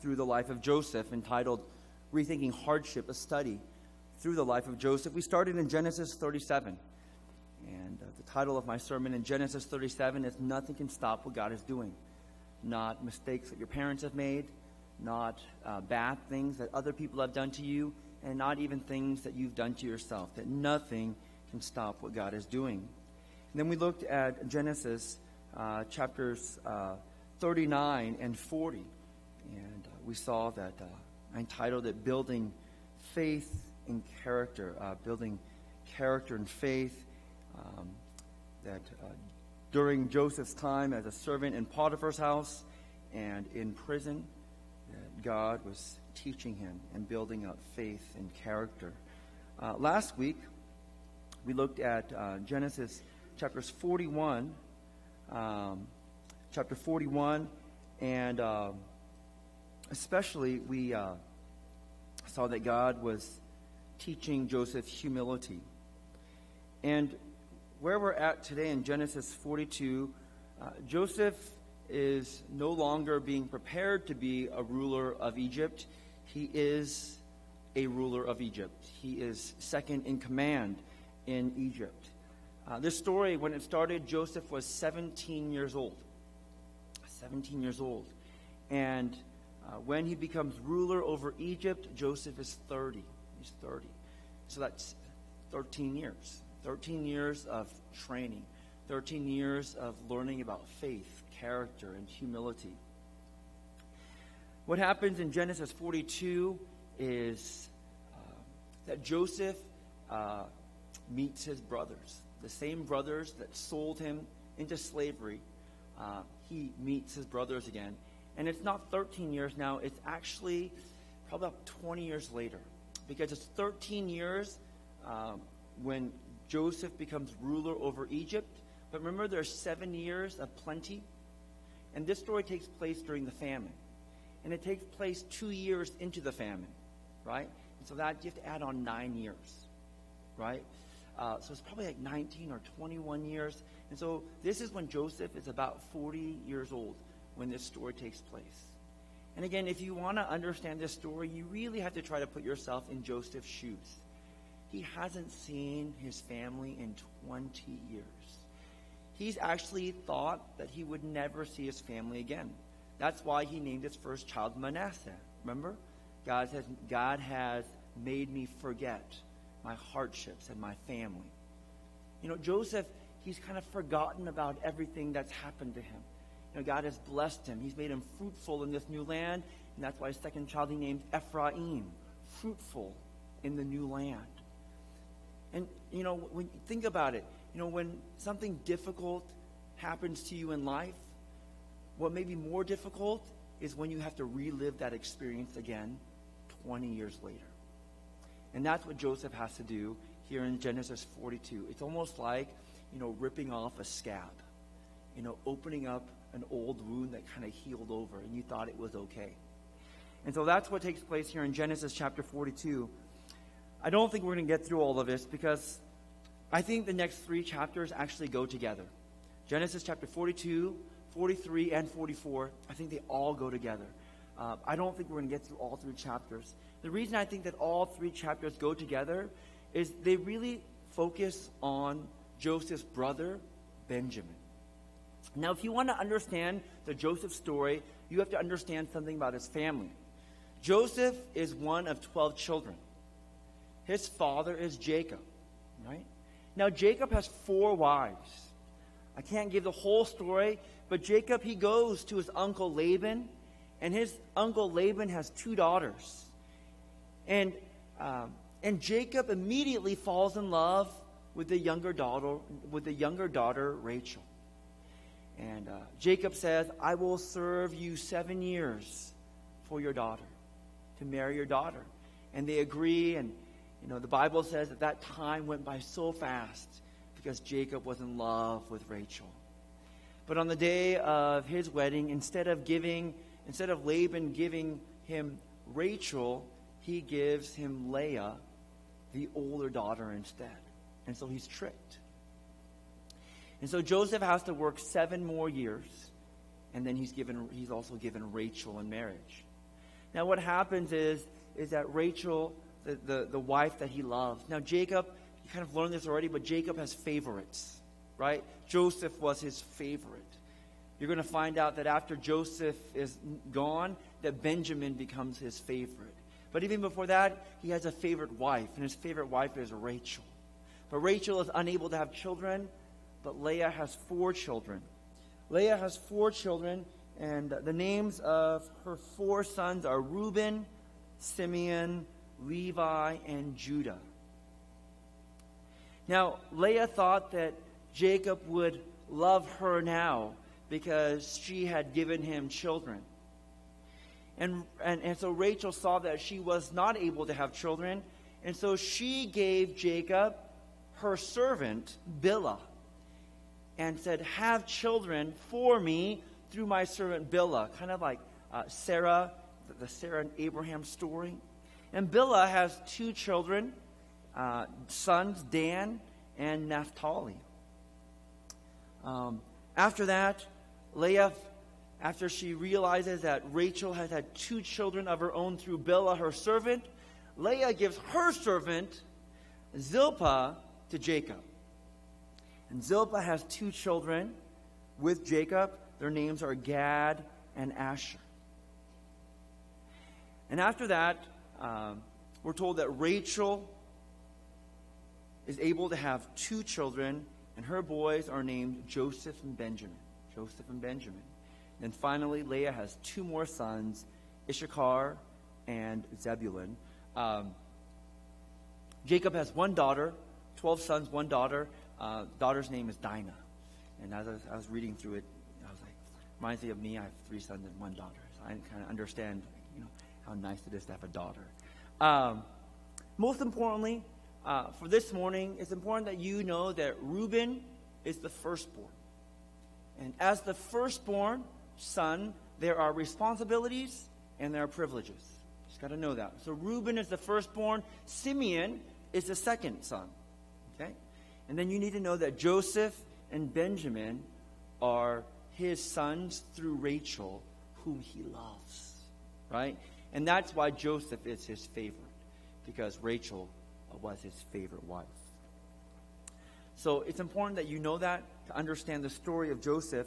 through the life of Joseph entitled Rethinking Hardship, a study through the life of Joseph. We started in Genesis 37. And the title of my sermon in Genesis 37 is Nothing Can Stop What God is Doing. Not mistakes that your parents have made, not bad things that other people have done to you, and not even things that you've done to yourself. That nothing can stop what God is doing. And then we looked at Genesis chapters 39 and 40. And we saw that I entitled it Building Faith and Character. Building character and faith. That during Joseph's time as a servant in Potiphar's house and in prison, that God was teaching him and building up faith and character. Last week, we looked at Genesis chapters 41, and especially we saw that God was teaching Joseph humility. And where we're at today in Genesis 42, Joseph is no longer being prepared to be a ruler of Egypt. He is a ruler of Egypt. He is second in command in Egypt. This story, when it started, Joseph was 17 years old. 17 years old. And when he becomes ruler over Egypt, Joseph is 30. He's 30. So that's 13 years. 13 years of training, 13 years of learning about faith, character, and humility. What happens in Genesis 42 is that Joseph meets his brothers, the same brothers that sold him into slavery. He meets his brothers again. And it's not 13 years now, it's actually probably about 20 years later. Because it's 13 years when Joseph becomes ruler over Egypt. But remember, there's 7 years of plenty. And this story takes place during the famine. And it takes place 2 years into the famine, right? And so that you have to add on 9 years, right? So it's probably like 19 or 21 years. And so this is when Joseph is about 40 years old when this story takes place. And again, if you want to understand this story, you really have to try to put yourself in Joseph's shoes. He hasn't seen his family in 20 years. He's actually thought that he would never see his family again. That's why he named his first child Manasseh. Remember? God says, God has made me forget my hardships and my family. You know, Joseph, he's kind of forgotten about everything that's happened to him. You know, God has blessed him. He's made him fruitful in this new land. And that's why his second child he named Ephraim, fruitful in the new land. And, you know, when you think about it, you know, when something difficult happens to you in life, what may be more difficult is when you have to relive that experience again 20 years later. And that's what Joseph has to do here in Genesis 42. It's almost like, you know, ripping off a scab, you know, opening up an old wound that kind of healed over and you thought it was okay. And so that's what takes place here in Genesis chapter 42. I don't think we're going to get through all of this because I think the next 3 chapters actually go together. Genesis chapter 42, 43, and 44, I think they all go together. I don't think we're going to get through all 3 chapters. The reason I think that all 3 chapters go together is they really focus on Joseph's brother, Benjamin. Now, if you want to understand the Joseph story, you have to understand something about his family. Joseph is one of 12 children. His father is Jacob, right? Now, Jacob has 4 wives. I can't give the whole story, but Jacob, he goes to his uncle Laban, and his uncle Laban has 2 daughters. And Jacob immediately falls in love with the younger daughter Rachel. And Jacob says, I will serve you 7 years for your daughter, to marry your daughter. And they agree, and you know, the Bible says that time went by so fast because Jacob was in love with Rachel. But on the day of his wedding, instead of Laban giving him Rachel, he gives him Leah, the older daughter, instead. And so he's tricked. And so Joseph has to work 7 more years, and then he's also given Rachel in marriage. Now what happens is that Rachel, the wife that he loves. Now Jacob, you kind of learned this already, but Jacob has favorites, right? Joseph was his favorite. You're going to find out that after Joseph is gone, that Benjamin becomes his favorite. But even before that, he has a favorite wife, and his favorite wife is Rachel. But Rachel is unable to have children, but Leah has 4 children. Leah has 4 children, and the names of her 4 sons are Reuben, Simeon, Levi, and Judah. Now, Leah thought that Jacob would love her now because she had given him children. And so Rachel saw that she was not able to have children, and so she gave Jacob her servant, Bilhah, and said, have children for me through my servant Bilhah. Kind of like Sarah, the Sarah and Abraham story. And Bilhah has 2 children, sons, Dan and Naphtali. After that, Leah, after she realizes that Rachel has had 2 children of her own through Bilhah, her servant, Leah gives her servant, Zilpah, to Jacob. And Zilpah has 2 children with Jacob. Their names are Gad and Asher. And after that, we're told that Rachel is able to have 2 children, and her boys are named Joseph and Benjamin. Joseph and Benjamin. And finally, Leah has 2 more sons, Issachar and Zebulun. Jacob has 1 daughter, 12 sons, 1 daughter. Daughter's name is Dinah. And as I was reading through it, I was like, reminds me of me. I have 3 sons and 1 daughter. So I kind of understand, how nice it is to have a daughter. Most importantly, for this morning, it's important that you know that Reuben is the firstborn. And as the firstborn son, there are responsibilities and there are privileges. Just got to know that. So Reuben is the firstborn. Simeon is the second son. Okay? And then you need to know that Joseph and Benjamin are his sons through Rachel, whom he loves. Right? And that's why Joseph is his favorite, because Rachel was his favorite wife. So it's important that you know that to understand the story of Joseph.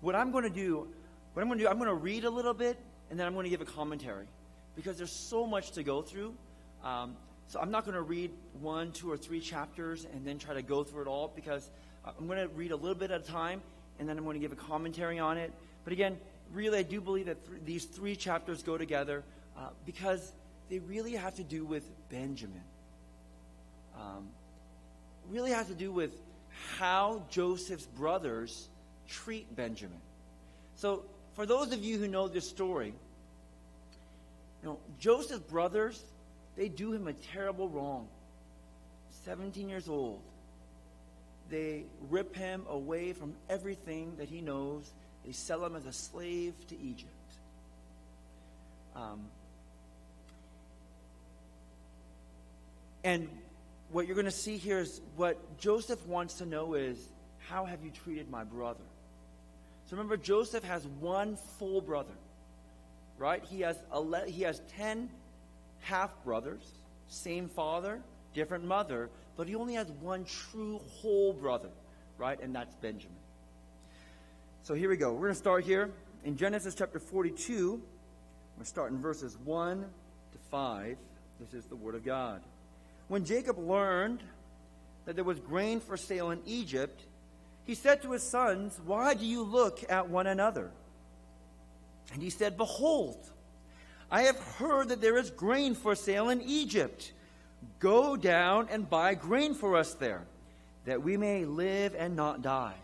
I'm going to read a little bit, and then I'm going to give a commentary, because there's so much to go through. So I'm not going to read 1, 2, or 3 chapters and then try to go through it all, because I'm going to read a little bit at a time, and then I'm going to give a commentary on it. But again, really, I do believe that these 3 chapters go together because they really have to do with Benjamin. Really has to do with how Joseph's brothers treat Benjamin. So, for those of you who know this story, Joseph's brothers, they do him a terrible wrong. 17 years old. They rip him away from everything that he knows. They sell him as a slave to Egypt. And what you're going to see here is what Joseph wants to know is, how have you treated my brother? So remember, Joseph has 1 full brother, right? He has 10 half-brothers, same father, different mother, but he only has 1 true whole brother, right? And that's Benjamin. So here we go. We're going to start here in Genesis chapter 42. We're going to start in verses 1 to 5. This is the word of God. When Jacob learned that there was grain for sale in Egypt, he said to his sons, "Why do you look at one another?" And he said, "Behold, I have heard that there is grain for sale in Egypt. Go down and buy grain for us there, that we may live and not die."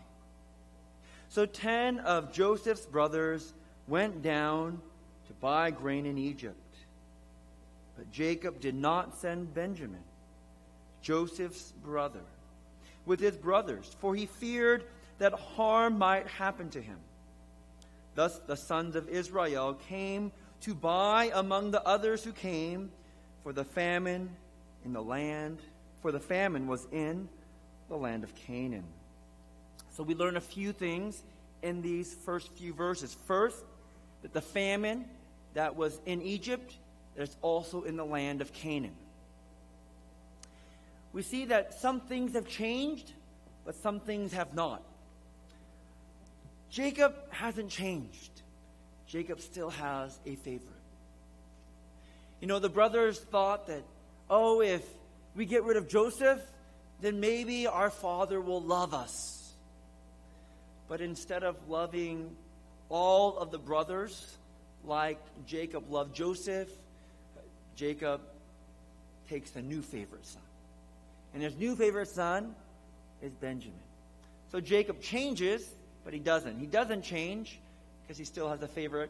So 10 of Joseph's brothers went down to buy grain in Egypt. But Jacob did not send Benjamin, Joseph's brother, with his brothers, for he feared that harm might happen to him. Thus the sons of Israel came to buy among the others who came, for the famine in the land, for the famine was in the land of Canaan. So we learn a few things in these first few verses. First, that the famine that was in Egypt, that is also in the land of Canaan. We see that some things have changed, but some things have not. Jacob hasn't changed. Jacob still has a favorite. You know, the brothers thought that, oh, if we get rid of Joseph, then maybe our father will love us. But instead of loving all of the brothers like Jacob loved Joseph, Jacob takes a new favorite son. And his new favorite son is Benjamin. So Jacob changes, but he doesn't. He doesn't change because he still has a favorite,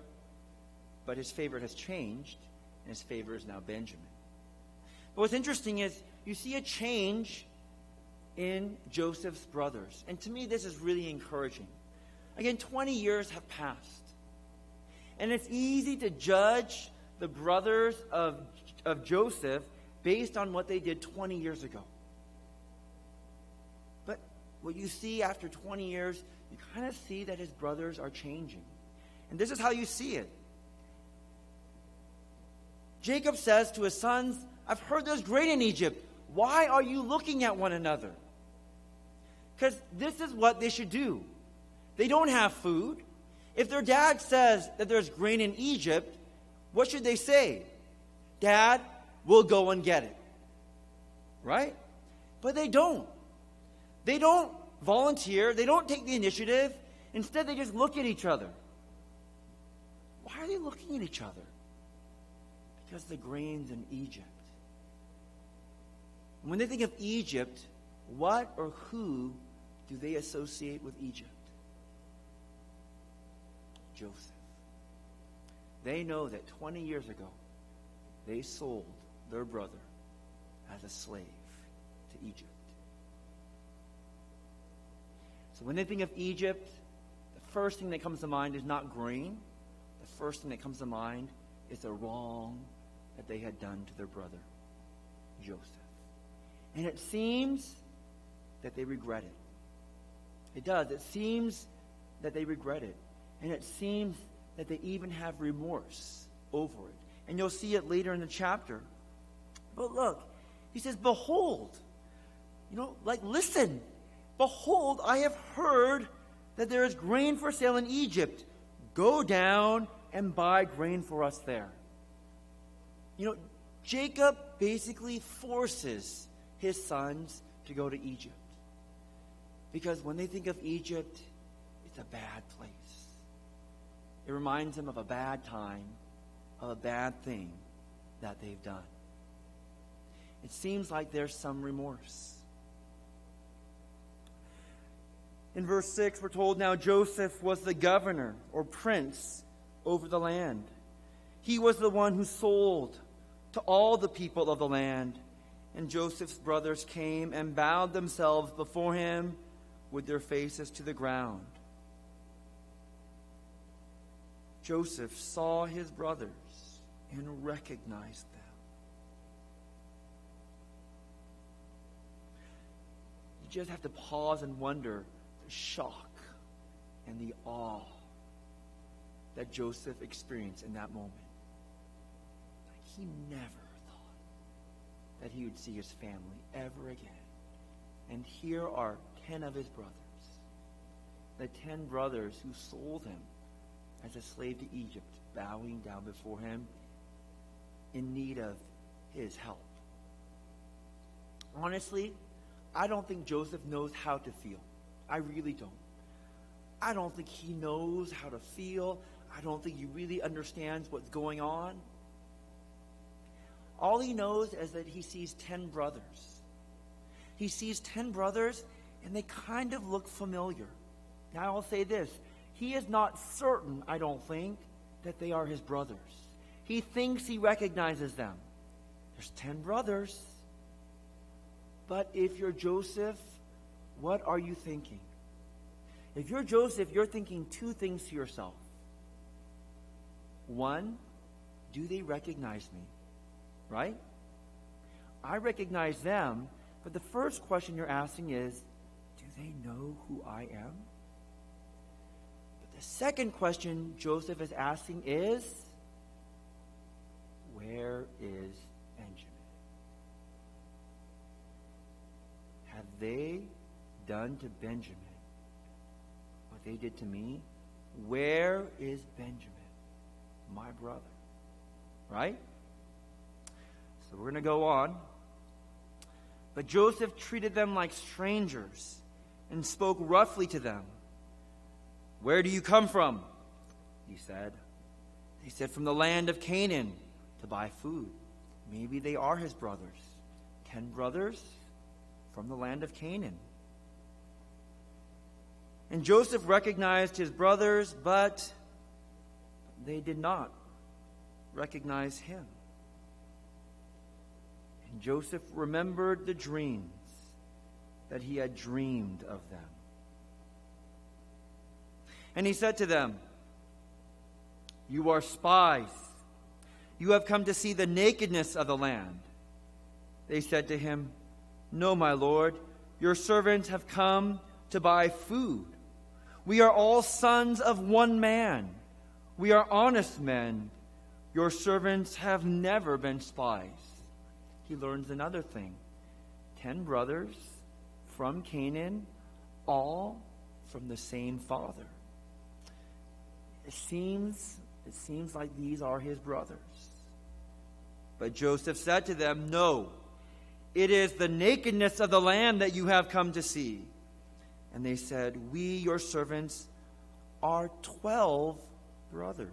but his favorite has changed, and his favorite is now Benjamin. But what's interesting is you see a change in Joseph's brothers. And to me, this is really encouraging. Again, 20 years have passed. And it's easy to judge the brothers of Joseph based on what they did 20 years ago. But what you see after 20 years, you kind of see that his brothers are changing. And this is how you see it. Jacob says to his sons, I've heard there's grain in Egypt. Why are you looking at one another? Because this is what they should do. They don't have food. If their dad says that there's grain in Egypt, what should they say? Dad, we'll go and get it. Right? But they don't. They don't volunteer. They don't take the initiative. Instead, they just look at each other. Why are they looking at each other? Because the grain's in Egypt. When they think of Egypt, what or who do they associate with Egypt? Joseph. They know that 20 years ago, they sold their brother as a slave to Egypt. So when they think of Egypt, the first thing that comes to mind is not grain. The first thing that comes to mind is the wrong that they had done to their brother, Joseph. And it seems that they regret it. It does. It seems that they regret it. And it seems that they even have remorse over it. And you'll see it later in the chapter. But look, he says, behold, listen, behold, I have heard that there is grain for sale in Egypt. Go down and buy grain for us there. Jacob basically forces his sons to go to Egypt. Because when they think of Egypt, it's a bad place. It reminds them of a bad time, of a bad thing that they've done. It seems like there's some remorse. In verse 6, we're told, now Joseph was the governor or prince over the land. He was the one who sold to all the people of the land. And Joseph's brothers came and bowed themselves before him with their faces to the ground. Joseph saw his brothers and recognized them. You just have to pause and wonder the shock and the awe that Joseph experienced in that moment. Like he never thought that he would see his family ever again. And here are 10 of his brothers. The 10 brothers who sold him as a slave to Egypt, bowing down before him in need of his help. Honestly, I don't think Joseph knows how to feel. I really don't. I don't think he knows how to feel. I don't think he really understands what's going on. All he knows is that he sees 10 brothers. He sees 10 brothers, and they kind of look familiar. Now, I'll say this. He is not certain, I don't think, that they are his brothers. He thinks he recognizes them. There's 10 brothers. But if you're Joseph, what are you thinking? If you're Joseph, you're thinking two things to yourself. One, do they recognize me? Right? I recognize them, but the first question you're asking is, do they know who I am? But the second question Joseph is asking is, they done to Benjamin what they did to me? Where is Benjamin, my brother? Right? So we're going to go on. But Joseph treated them like strangers and spoke roughly to them. Where do you come from? He said. They said, from the land of Canaan to buy food. Maybe they are his brothers. 10 brothers from the land of Canaan. And Joseph recognized his brothers, but they did not recognize him. And Joseph remembered the dreams that he had dreamed of them. And he said to them, you are spies. You have come to see the nakedness of the land. They said to him, no, my lord, your servants have come to buy food. We are all sons of one man. We are honest men. Your servants have never been spies. He learns another thing. 10 brothers from Canaan, all from the same father. It seems like these are his brothers. But Joseph said to them, no, it is the nakedness of the land that you have come to see. And they said, we, your servants, are 12 brothers,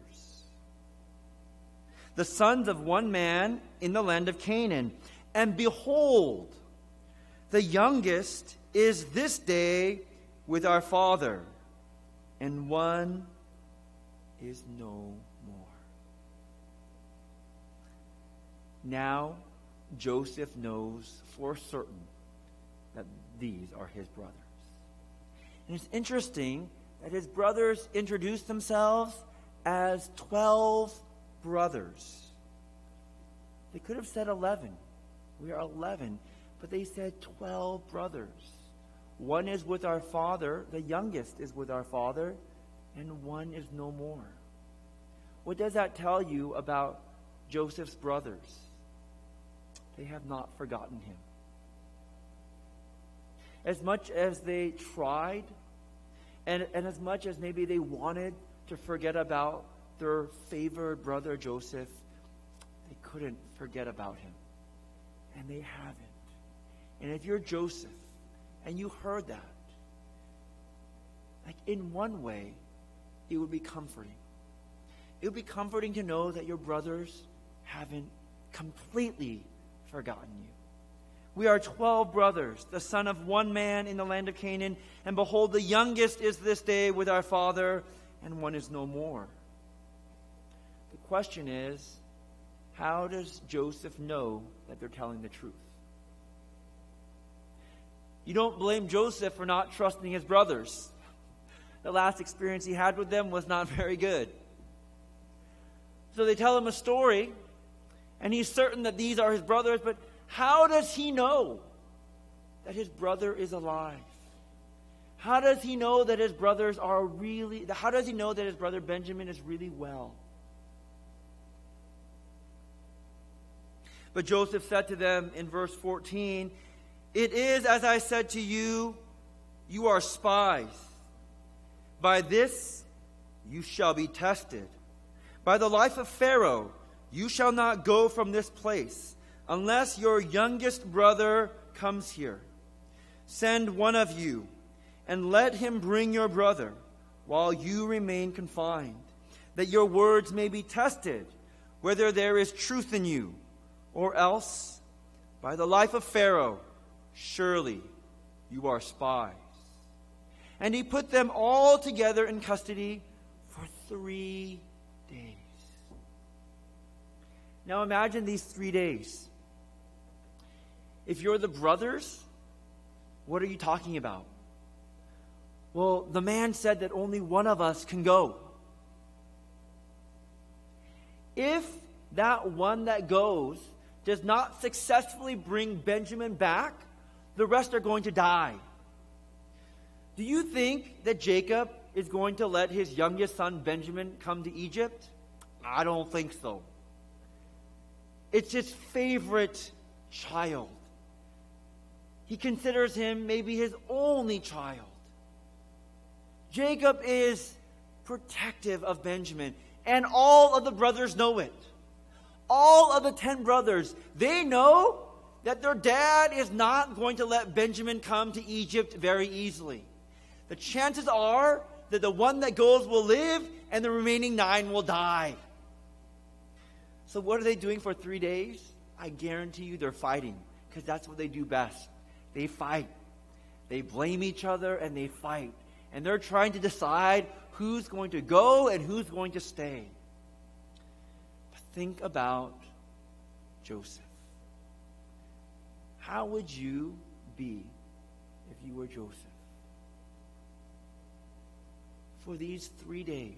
the sons of one man in the land of Canaan. And behold, the youngest is this day with our father, and one is no more. Now Joseph knows for certain that these are his brothers. And it's interesting that his brothers introduce themselves as 12 brothers. They could have said 11. We are 11. But they said 12 brothers. One is with our father, the youngest is with our father, and one is no more. What does that tell you about Joseph's brothers? They have not forgotten him. As much as they tried, and as much as maybe they wanted to forget about their favored brother Joseph, they couldn't forget about him. And they haven't. And if you're Joseph, and you heard that, like in one way, it would be comforting. It would be comforting to know that your brothers haven't completely forgotten you. We are 12 brothers, the son of one man in the land of Canaan, and behold, the youngest is this day with our father, and one is no more. The question is, how does Joseph know that they're telling the truth? You don't blame Joseph for not trusting his brothers. The last experience he had with them was not very good. So they tell him a story, and he's certain that these are his brothers, but how does he know that his brother is alive? How does he know that his brothers are really, how does he know that his brother Benjamin is really well? But Joseph said to them in verse 14, it is as I said to you, you are spies. By this you shall be tested. By the life of Pharaoh, you shall not go from this place, unless your youngest brother comes here. Send one of you, and let him bring your brother, while you remain confined, that your words may be tested, whether there is truth in you, or else, by the life of Pharaoh, surely you are spies. And he put them all together in custody for 3 days. Now imagine these 3 days. If you're the brothers, what are you talking about? Well, the man said that only one of us can go. If that one that goes does not successfully bring Benjamin back, the rest are going to die. Do you think that Jacob is going to let his youngest son Benjamin come to Egypt? I don't think so. It's his favorite child. He considers him maybe his only child. Jacob is protective of Benjamin, and all of the brothers know it. All of the 10 brothers, they know that their dad is not going to let Benjamin come to Egypt very easily. The chances are that the one that goes will live and the remaining 9 will die. So what are they doing for 3 days? I guarantee you they're fighting, because that's what they do best. They fight. They blame each other and they fight. And they're trying to decide who's going to go and who's going to stay. But think about Joseph. How would you be if you were Joseph? For these 3 days,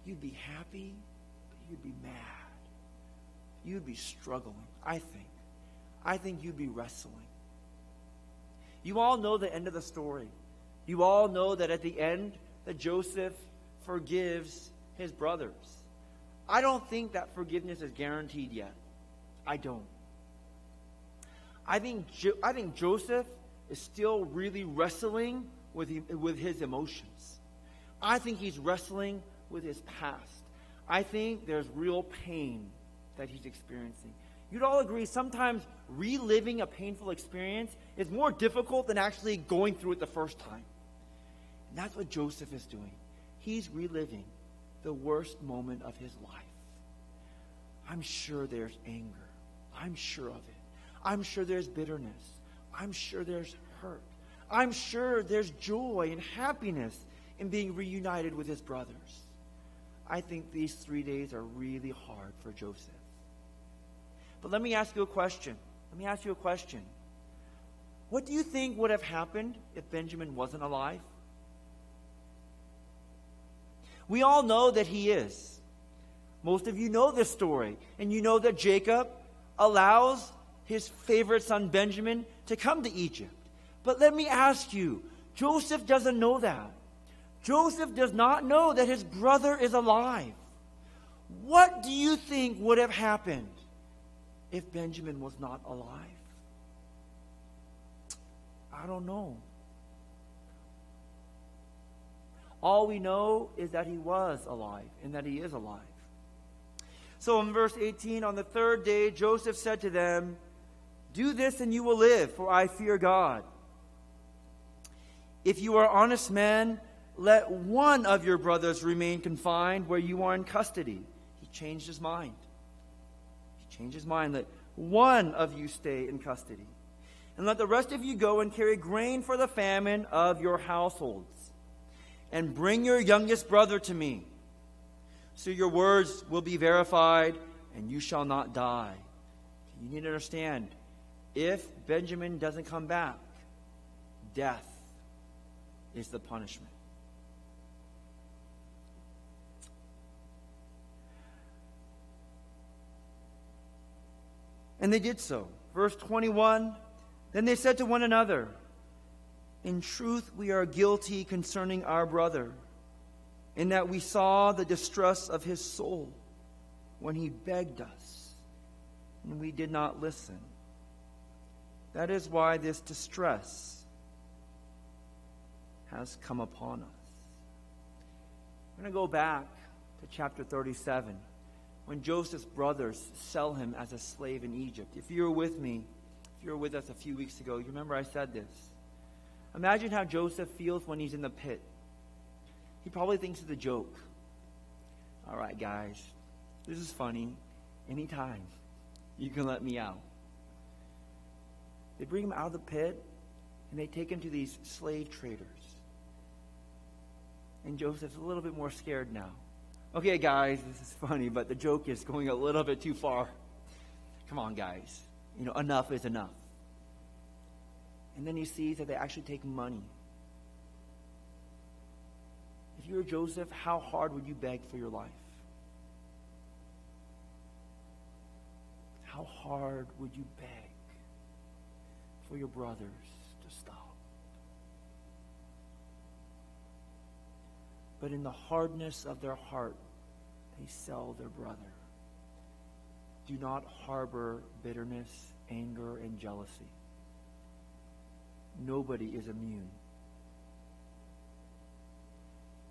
you'd be happy, but you'd be mad. You'd be struggling, I think. I think you'd be wrestling. You all know the end of the story. You all know that at the end, that Joseph forgives his brothers. I don't think that forgiveness is guaranteed yet. I don't. I think Joseph is still really wrestling with his emotions. I think he's wrestling with his past. I think there's real pain that he's experiencing. You'd all agree sometimes reliving a painful experience is more difficult than actually going through it the first time. And that's what Joseph is doing. He's reliving the worst moment of his life. I'm sure there's anger. I'm sure of it. I'm sure there's bitterness. I'm sure there's hurt. I'm sure there's joy and happiness in being reunited with his brothers. I think these 3 days are really hard for Joseph. But let me ask you a question. What do you think would have happened if Benjamin wasn't alive? We all know that he is. Most of you know this story. And you know that Jacob allows his favorite son Benjamin to come to Egypt. But let me ask you, Joseph doesn't know that. Joseph does not know that his brother is alive. What do you think would have happened if Benjamin was not alive? I don't know. All we know is that he was alive and that he is alive. So in verse 18, on the 3rd day, Joseph said to them, "Do this and you will live, for I fear God. If you are honest men, let one of your brothers remain confined where you are in custody." He changed his mind. Let one of you stay in custody. And let the rest of you go and carry grain for the famine of your households. And bring your youngest brother to me. So your words will be verified, and you shall not die. You need to understand, if Benjamin doesn't come back, death is the punishment. And they did so. Verse 21, then they said to one another, "In truth we are guilty concerning our brother, in that we saw the distress of his soul when he begged us, and we did not listen. That is why this distress has come upon us." I'm going to go back to chapter 37, when Joseph's brothers sell him as a slave in Egypt. If you were with us a few weeks ago, you remember I said this. Imagine how Joseph feels when he's in the pit. He probably thinks it's a joke. All right, guys, this is funny. Anytime you can let me out. They bring him out of the pit, and they take him to these slave traders. And Joseph's a little bit more scared now. Okay, guys, this is funny, but the joke is going a little bit too far. Come on, guys. Enough is enough. And then he sees that they actually take money. If you were Joseph, how hard would you beg for your life? How hard would you beg for your brothers to stop? But in the hardness of their heart, they sell their brother. Do not harbor bitterness anger and jealousy. Nobody is immune.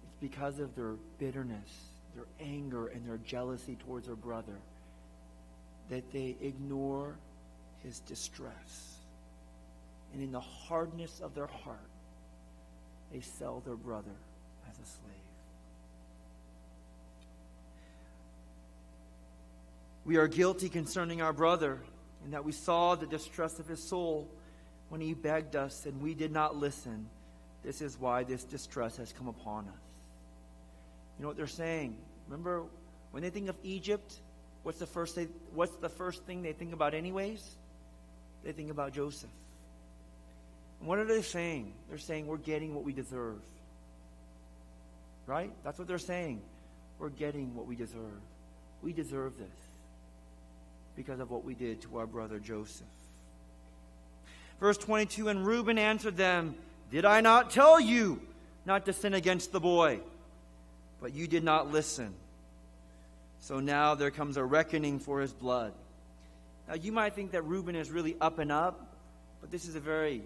It's because of their bitterness, their anger, and their jealousy towards their brother that they ignore his distress. And in the hardness of their heart, they sell their brother as a slave. We are guilty concerning our brother, in that we saw the distress of his soul when he begged us and we did not listen. This is why this distress has come upon us. You know what they're saying? Remember, when they think of Egypt, what's the first thing they think about anyways? They think about Joseph. And what are they saying? They're saying we're getting what we deserve. Right? That's what they're saying. We're getting what we deserve. We deserve this because of what we did to our brother Joseph. Verse 22, and Reuben answered them, did I not tell you not to sin against the boy? But you did not listen. So now there comes a reckoning for his blood. Now you might think that Reuben is really up and up, but this is a very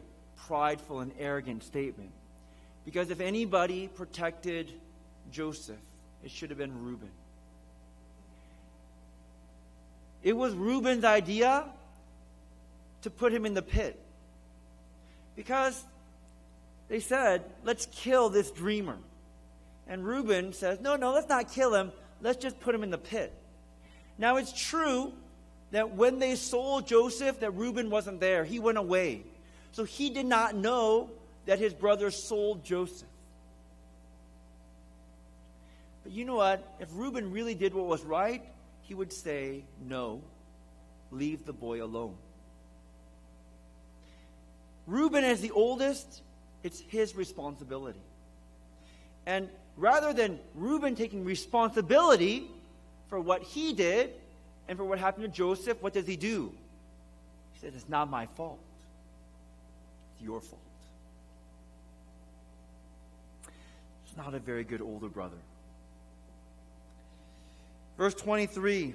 prideful and arrogant statement. Because if anybody protected Joseph, it should have been Reuben. It was Reuben's idea to put him in the pit. Because they said, let's kill this dreamer. And Reuben says, no, let's not kill him. Let's just put him in the pit. Now it's true that when they sold Joseph, that Reuben wasn't there. He went away. So he did not know that his brothers sold Joseph. But you know what? If Reuben really did what was right, he would say, no, leave the boy alone. Reuben, as the oldest, it's his responsibility. And rather than Reuben taking responsibility for what he did and for what happened to Joseph, what does he do? He said, it's not my fault. It's your fault. It's not a very good older brother. Verse 23,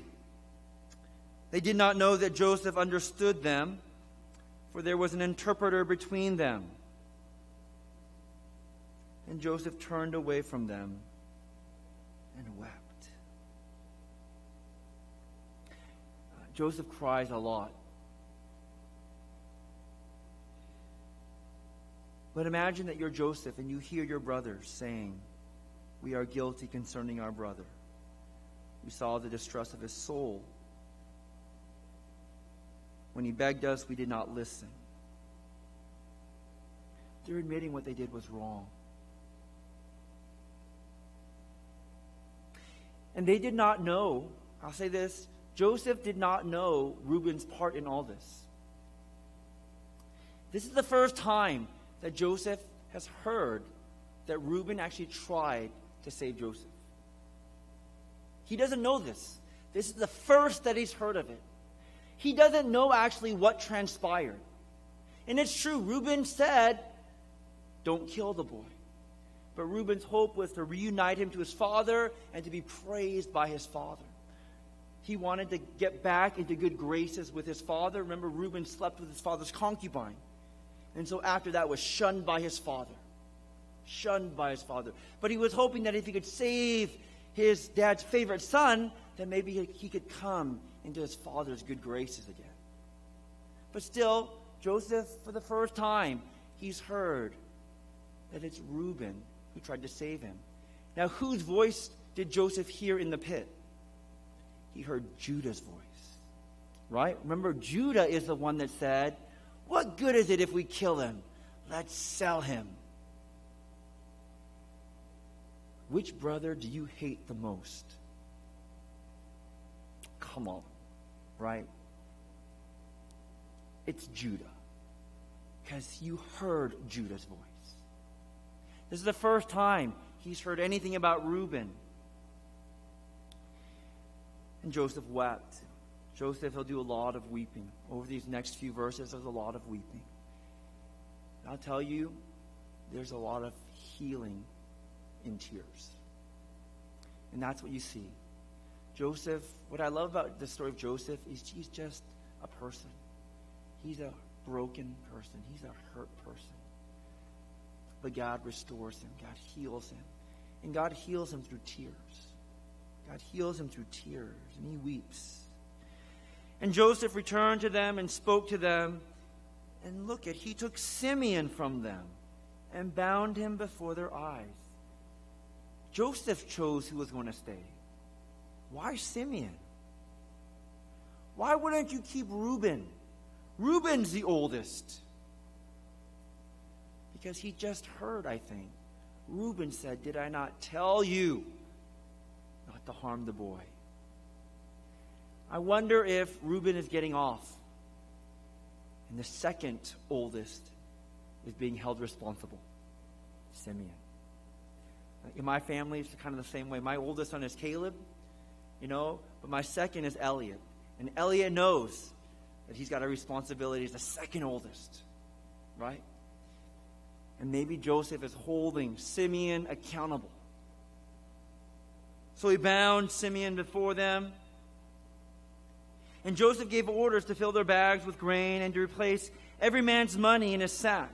they did not know that Joseph understood them, for there was an interpreter between them. And Joseph turned away from them and wept. Joseph cries a lot. But imagine that you're Joseph and you hear your brothers saying, we are guilty concerning our brother. We saw the distress of his soul. When he begged us, we did not listen. They're admitting what they did was wrong. And they did not know, I'll say this, Joseph did not know Reuben's part in all this. This is the first time that Joseph has heard that Reuben actually tried to save Joseph. He doesn't know this. This is the first that he's heard of it. He doesn't know actually what transpired. And it's true, Reuben said, don't kill the boy. But Reuben's hope was to reunite him to his father and to be praised by his father. He wanted to get back into good graces with his father. Remember, Reuben slept with his father's concubine. And so after that was shunned by his father. Shunned by his father. But he was hoping that if he could save his dad's favorite son, then maybe he could come into his father's good graces again. But still, Joseph, for the first time, he's heard that it's Reuben who tried to save him. Now, whose voice did Joseph hear in the pit? He heard Judah's voice, right? Remember, Judah is the one that said, what good is it if we kill him? Let's sell him. Which brother do you hate the most? Come on, right? It's Judah. Because you heard Judah's voice. This is the first time he's heard anything about Reuben. And Joseph wept. Joseph, he'll do a lot of weeping. Over these next few verses, there's a lot of weeping. And I'll tell you, there's a lot of healing in tears. And that's what you see. Joseph, what I love about the story of Joseph is he's just a person. He's a broken person. He's a hurt person. But God restores him. God heals him. And God heals him through tears. God heals him through tears, and he weeps. And Joseph returned to them and spoke to them. And look at, he took Simeon from them and bound him before their eyes. Joseph chose who was going to stay. Why Simeon? Why wouldn't you keep Reuben? Reuben's the oldest. Because he just heard, I think. Reuben said, "Did I not tell you not to harm the boy?" I wonder if Reuben is getting off and the second oldest is being held responsible. Simeon. In my family, it's kind of the same way. My oldest son is Caleb, but my second is Elliot. And Elliot knows that he's got a responsibility as the second oldest, right? And maybe Joseph is holding Simeon accountable. So he bound Simeon before them. And Joseph gave orders to fill their bags with grain and to replace every man's money in his sack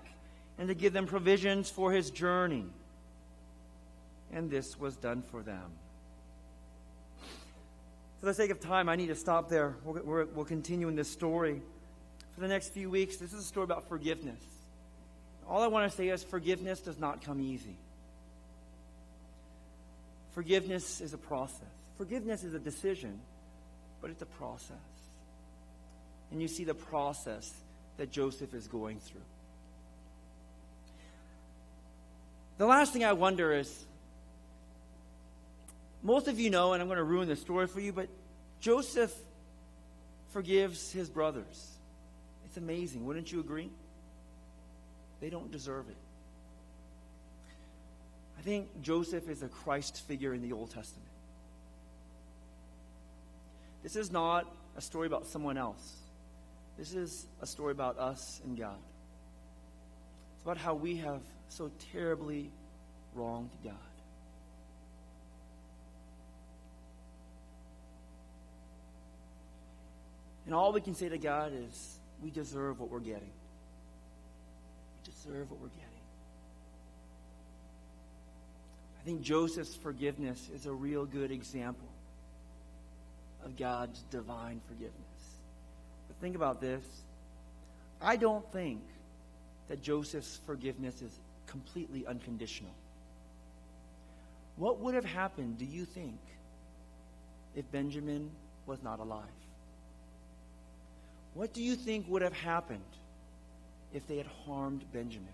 and to give them provisions for his journey. And this was done for them. For the sake of time, I need to stop there. We'll continue in this story. For the next few weeks, this is a story about forgiveness. All I want to say is forgiveness does not come easy. Forgiveness is a process. Forgiveness is a decision, but it's a process. And you see the process that Joseph is going through. The last thing I wonder is, most of you know, and I'm going to ruin the story for you, but Joseph forgives his brothers. It's amazing. Wouldn't you agree? They don't deserve it. I think Joseph is a Christ figure in the Old Testament. This is not a story about someone else. This is a story about us and God. It's about how we have so terribly wronged God. And all we can say to God is, we deserve what we're getting. We deserve what we're getting. I think Joseph's forgiveness is a real good example of God's divine forgiveness. But think about this. I don't think that Joseph's forgiveness is completely unconditional. What would have happened, do you think, if Benjamin was not alive? What do you think would have happened if they had harmed Benjamin?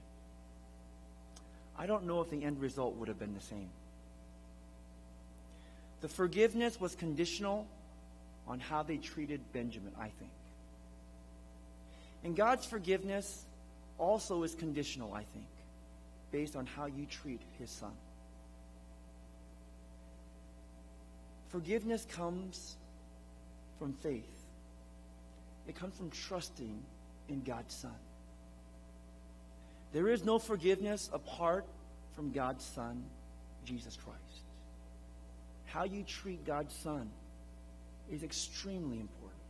I don't know if the end result would have been the same. The forgiveness was conditional on how they treated Benjamin, I think. And God's forgiveness also is conditional, I think, based on how you treat his son. Forgiveness comes from faith. It comes from trusting in God's Son. There is no forgiveness apart from God's Son, Jesus Christ. How you treat God's Son is extremely important.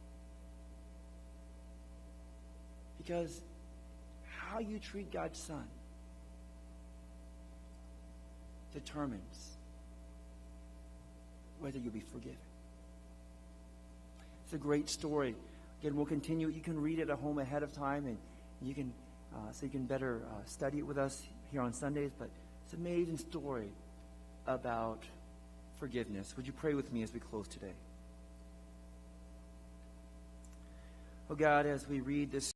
Because how you treat God's Son determines whether you'll be forgiven. It's a great story. Again, we'll continue. You can read it at home ahead of time, and you can so you can better study it with us here on Sundays. But it's an amazing story about forgiveness. Would you pray with me as we close today? Oh God, as we read this